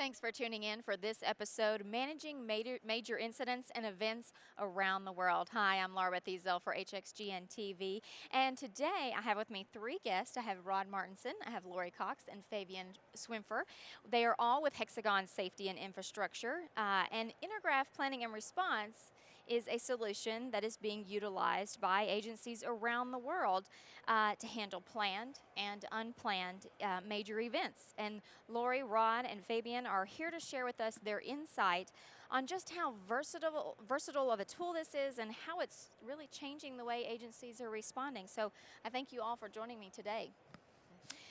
Thanks for tuning in for this episode, Managing Major Incidents and Events Around the World. Hi, I'm Laura Thiesel for HXGN TV, and today I have with me three guests. I have Rod Martinson, I have Lori Cox, and Fabian Swimfer. They are all with Hexagon Safety and Infrastructure, and Intergraph Planning and Response is a solution that is being utilized by agencies around the world to handle planned and unplanned major events. And Lori, Rod, and Fabian are here to share with us their insight on just how versatile of a tool this is and how it's really changing the way agencies are responding. So I thank you all for joining me today.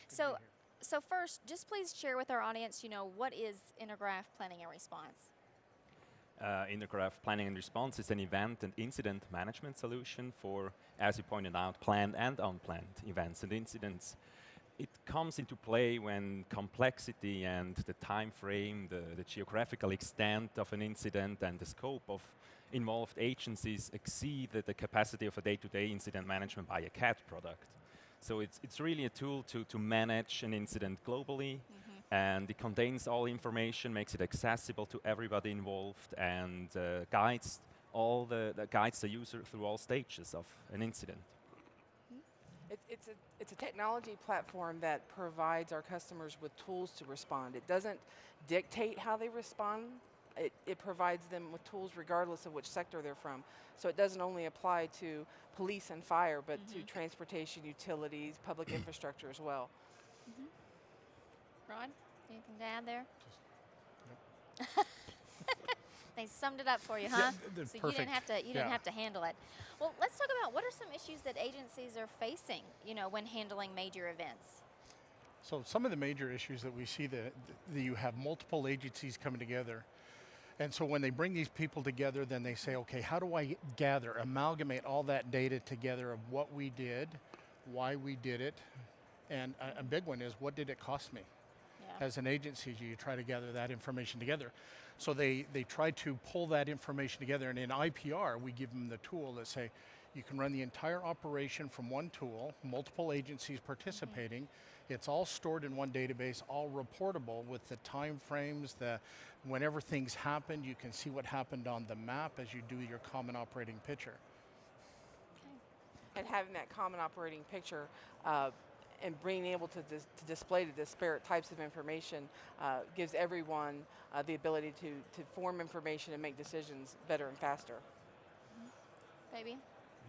So first, just please share with our audience, what is Intergraph Planning and Response? Intergraph Planning and Response is an event and incident management solution for, as you pointed out, planned and unplanned events and incidents. It comes into play when complexity and the time frame, the geographical extent of an incident and the scope of involved agencies exceed the capacity of a day-to-day incident management by a CAD product. So it's really a tool to manage an incident globally, and it contains all information, makes it accessible to everybody involved, and guides the user through all stages of an incident. It's a technology platform that provides our customers with tools to respond. It doesn't dictate how they respond. It provides them with tools regardless of which sector they're from. So it doesn't only apply to police and fire, but to transportation, utilities, public infrastructure as well. Rod, anything to add there? They summed it up for you, huh? Yeah, so perfect. you didn't have to handle it. Well, let's talk about what are some issues that agencies are facing, when handling major events. So some of the major issues that we see that you have multiple agencies coming together. And so when they bring these people together, then they say, okay, how do I amalgamate all that data together of what we did, why we did it, and a big one is, what did it cost me? Yeah. As an agency, you try to gather that information together. So they try to pull that information together, and in IPR, we give them the tool that say, you can run the entire operation from one tool, multiple agencies participating. It's all stored in one database, all reportable with the time frames, whenever things happen, you can see what happened on the map as you do your common operating picture. Okay. And having that common operating picture and being able to display the disparate types of information gives everyone the ability to form information and make decisions better and faster. Fabian?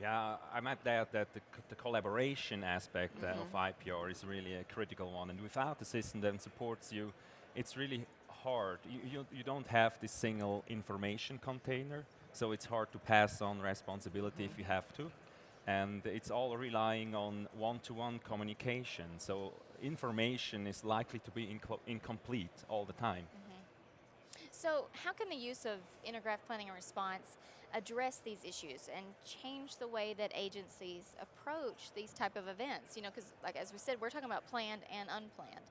Yeah, I might add that the collaboration aspect of IPR is really a critical one, and without the system that supports you, it's really hard. You don't have this single information container, so it's hard to pass on responsibility if you have to. And it's all relying on one-to-one communication, so information is likely to be incomplete all the time. So how can the use of Intergraph Planning and Response address these issues and change the way that agencies approach these type of events? Because as we said, we're talking about planned and unplanned.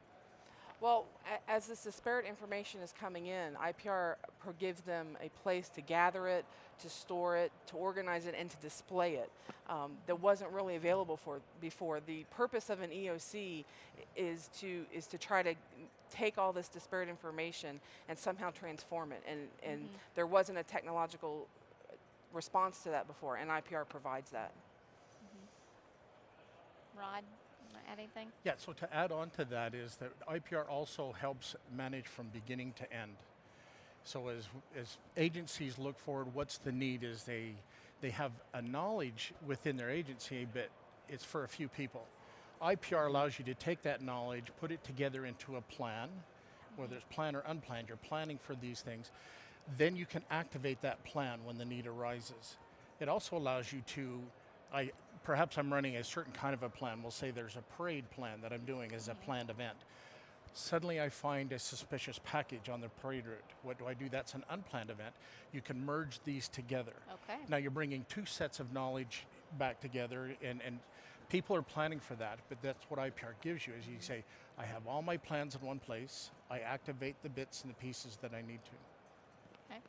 Well, as this disparate information is coming in, IPR gives them a place to gather it, to store it, to organize it, and to display it. That wasn't really available before. The purpose of an EOC is to try to take all this disparate information and somehow transform it. And there wasn't a technological response to that before, and IPR provides that. Rod? Add anything? Yeah, so to add on to that is that IPR also helps manage from beginning to end. So as agencies look forward, what's the need is they have a knowledge within their agency, but it's for a few people. IPR allows you to take that knowledge, put it together into a plan, whether it's planned or unplanned, you're planning for these things. Then you can activate that plan when the need arises. It also allows you to perhaps I'm running a certain kind of a plan. We'll say there's a parade plan that I'm doing as a planned event. Suddenly I find a suspicious package on the parade route. What do I do? That's an unplanned event. You can merge these together. Okay. Now you're bringing two sets of knowledge back together, and people are planning for that, but that's what IPR gives you, is you say, I have all my plans in one place, I activate the bits and the pieces that I need to. Okay.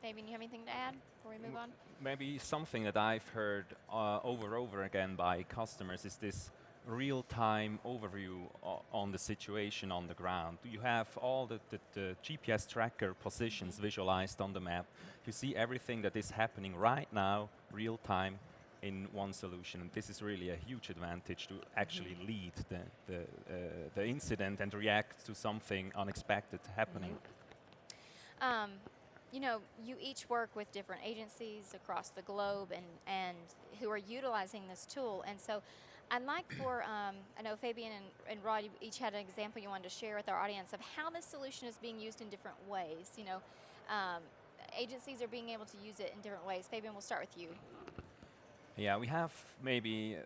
Fabian, you have anything to add before we move on? Maybe something that I've heard over again by customers is this real-time overview on the situation on the ground. You have all the GPS tracker positions visualized on the map. You see everything that is happening right now, real-time, in one solution. And this is really a huge advantage to actually lead the incident and react to something unexpected happening. You know, you each work with different agencies across the globe and who are utilizing this tool. And so I'd like for, I know Fabian and Rod, you each had an example you wanted to share with our audience of how this solution is being used in different ways. You know, agencies are being able to use it in different ways. Fabian, we'll start with you. Yeah, we have maybe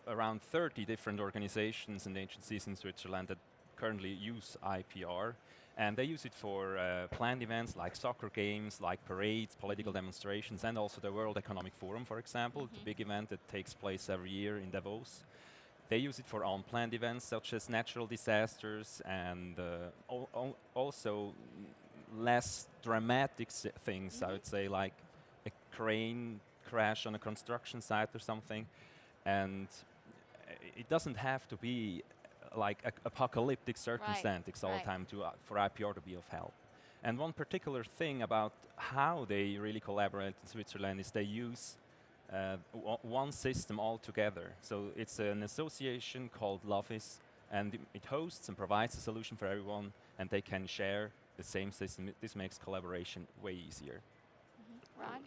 around 30 different organizations and agencies in Switzerland that currently use IPR. And they use it for planned events like soccer games, like parades, political demonstrations, and also the World Economic Forum, for example, the big event that takes place every year in Davos. They use it for unplanned events such as natural disasters and also less dramatic things, I would say, like a crane crash on a construction site or something. And it doesn't have to be like apocalyptic circumstances all the time for IPR to be of help. And one particular thing about how they really collaborate in Switzerland is they use one system altogether. So it's an association called LOVIS, and it hosts and provides a solution for everyone, and they can share the same system. This makes collaboration way easier. Rod?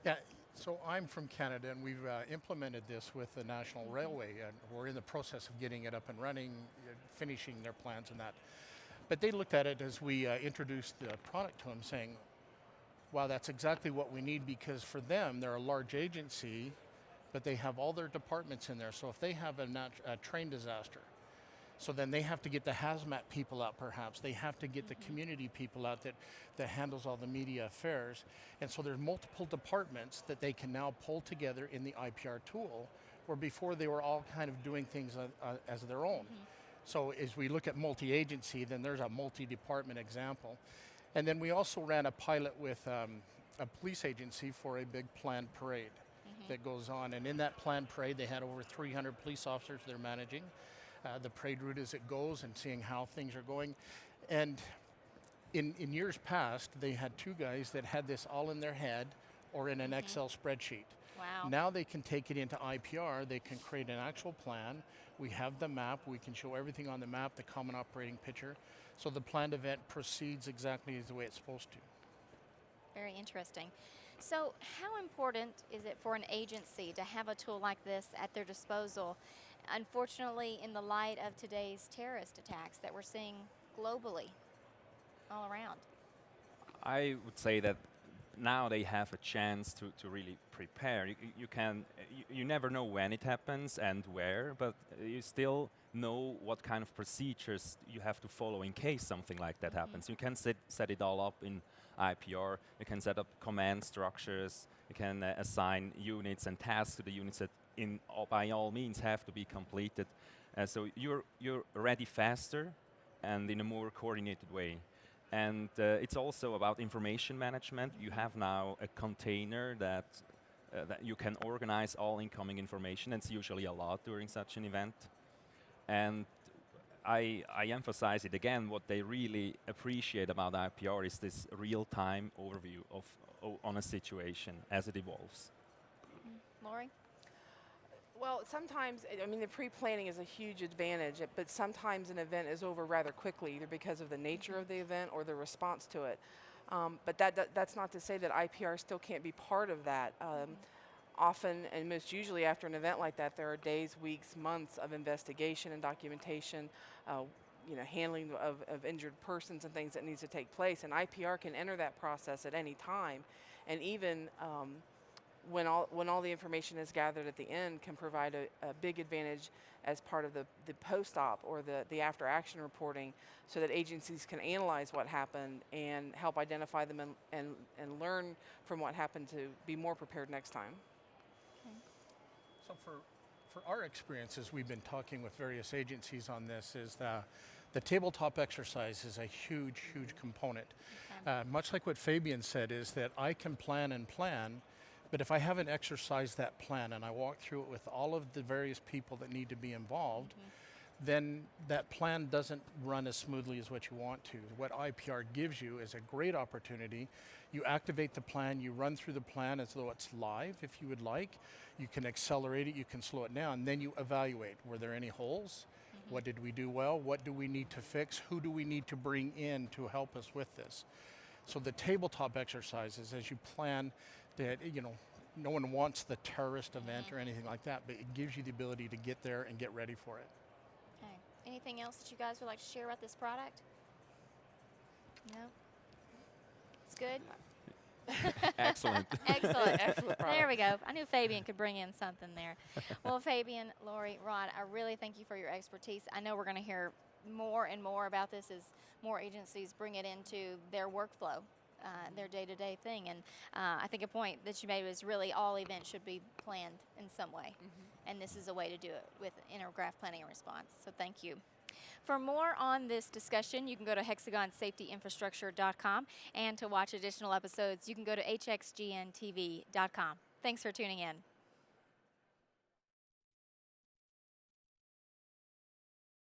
Yeah, so I'm from Canada, and we've implemented this with the National Railway, and we're in the process of getting it up and running, finishing their plans and that. But they looked at it as we introduced the product to them, saying, wow, that's exactly what we need, because for them, they're a large agency, but they have all their departments in there. So if they have a train disaster, so then they have to get the hazmat people out perhaps. They have to get the community people out that handles all the media affairs. And so there's multiple departments that they can now pull together in the IPR tool, where before they were all kind of doing things as their own. So as we look at multi-agency, then there's a multi-department example. And then we also ran a pilot with a police agency for a big planned parade that goes on. And in that planned parade, they had over 300 police officers they're managing. The parade route as it goes and seeing how things are going. And in years past, they had two guys that had this all in their head or in an Excel spreadsheet. Wow. Now they can take it into IPR, they can create an actual plan. We have the map, we can show everything on the map, the common operating picture. So the planned event proceeds exactly as the way it's supposed to. Very interesting. So how important is it for an agency to have a tool like this at their disposal? Unfortunately, in the light of today's terrorist attacks that we're seeing globally, all around. I would say that now they have a chance to really prepare. You never know when it happens and where, but you still know what kind of procedures you have to follow in case something like that happens. You can set it all up in IPR. You can set up command structures. You can assign units and tasks to the units that by all means have to be completed. So you're ready faster and in a more coordinated way. And it's also about information management. You have now a container that you can organize all incoming information. It's usually a lot during such an event. And I emphasize it again, what they really appreciate about IPR is this real-time overview on a situation as it evolves. Lori? Well, sometimes, I mean, the pre-planning is a huge advantage, but sometimes an event is over rather quickly, either because of the nature of the event or the response to it. But that's not to say that IPR still can't be part of that. Often, and most usually after an event like that, there are days, weeks, months of investigation and documentation, handling of injured persons and things that needs to take place. And IPR can enter that process at any time, and even when all the information is gathered at the end, can provide a big advantage as part of the post-op or the after-action reporting, so that agencies can analyze what happened and help identify them and learn from what happened to be more prepared next time. So for our experiences, we've been talking with various agencies on this, is the tabletop exercise is a huge, huge component. Much like what Fabian said, is that I can plan and plan, But if I haven't exercised that plan and I walk through it with all of the various people that need to be involved, then that plan doesn't run as smoothly as what you want to. What IPR gives you is a great opportunity. You activate the plan, you run through the plan as though it's live, if you would like. You can accelerate it, you can slow it down, and then you evaluate. Were there any holes? What did we do well? What do we need to fix? Who do we need to bring in to help us with this? So the tabletop exercises, as you plan that, no one wants the terrorist event or anything like that, but it gives you the ability to get there and get ready for it. Okay. Anything else that you guys would like to share about this product? No? It's good? Excellent. Excellent. Excellent There product. we go. I knew Fabian could bring in something there. Well, Fabian, Lori, Rod, I really thank you for your expertise. I know we're going to hear more and more about this as more agencies bring it into their workflow, their day-to-day thing. And I think a point that you made was really all events should be planned in some way. And this is a way to do it with Intergraph Planning Response. So thank you. For more on this discussion, you can go to hexagonsafetyinfrastructure.com, and to watch additional episodes, you can go to hxgntv.com. Thanks for tuning in.